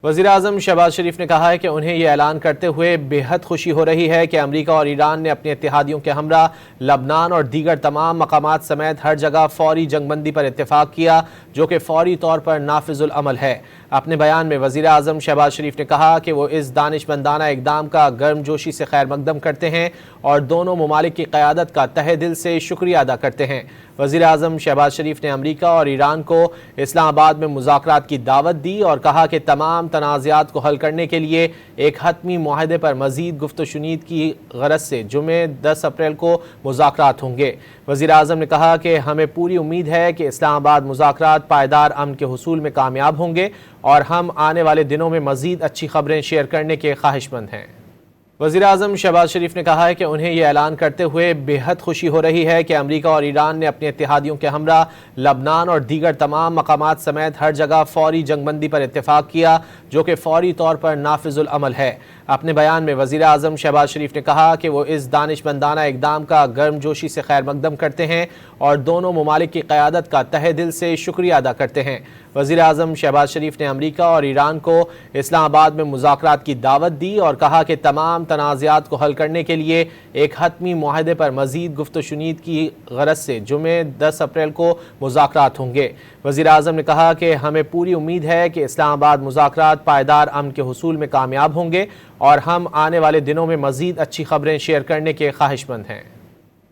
वज़ीर-ए-आज़म शहबाज शरीफ ने कहा है कि उन्हें यह ऐलान करते हुए बेहद खुशी हो रही है कि अमरीका और ईरान ने अपने इत्तेहादियों के हमरा लबनान और दीगर तमाम मकामात समेत हर जगह फौरी जंगबंदी पर इत्तेफाक किया, जो कि फौरी तौर पर नाफिजुल अमल है। अपने बयान में वज़ीर-ए-आज़म शहबाज शरीफ ने कहा कि वो इस दानिशमंदाना इक़दाम का गर्मजोशी से खैर मकदम करते हैं और दोनों ममालिक की क़यादत का तहे दिल से शुक्रिया अदा करते हैं। वज़ीर-ए-आज़म शहबाज शरीफ ने अमरीका और ईरान को इस्लामाबाद में मुज़ाकरात की दावत दी और कहा कि तमाम तनाज़ात को हल करने के लिए एक हतमी मुआहदे पर मज़ीद गुफ्त-ओ-शुनीद की गरज से जुमे 10 अप्रैल को मुज़ाकरात होंगे। वज़ीर-ए-आज़म ने कहा कि हमें पूरी उम्मीद है कि इस्लामाबाद मुज़ाकरात पायदार अमन के हुसूल में कामयाब होंगे और हम आने वाले दिनों में मज़ीद अच्छी खबरें शेयर करने के ख्वाहिशमंद हैं। वज़ीर-ए-आज़म शहबाज शरीफ ने कहा है कि उन्हें यह ऐलान करते हुए बेहद खुशी हो रही है कि अमरीका और ईरान ने अपने इत्तेहादियों के हमरा लबनान और दीगर तमाम मकामात समेत हर जगह फौरी जंगबंदी पर इत्तेफाक किया, जो कि फौरी तौर पर नाफिजुल अमल है। अपने बयान में वज़ीर-ए-आज़म शहबाज शरीफ ने कहा कि वो इस दानिशमंदाना इक़दाम का गर्मजोशी से खैर मकदम करते हैं और दोनों ममालिक की क़यादत का तहे दिल से शुक्रिया अदा करते हैं। वज़ीर-ए-आज़म शहबाज शरीफ ने अमरीका और ईरान को इस्लामाबाद में मुज़ाकरात की दावत दी और कहा कि तमाम तनाज़ात को हल करने के लिए एक हतमी मुआहदे पर मज़ीद गुफ्त-ओ-शुनीद की गरज से जुमे 10 अप्रैल को मुज़ाकरात होंगे। वज़ीर-ए-आज़म ने कहा कि हमें पूरी उम्मीद है कि इस्लामाबाद मुज़ाकरात पायदार अमन के हुसूल में कामयाब होंगे और हम आने वाले दिनों में मज़ीद अच्छी खबरें शेयर करने के ख्वाहिशमंद हैं।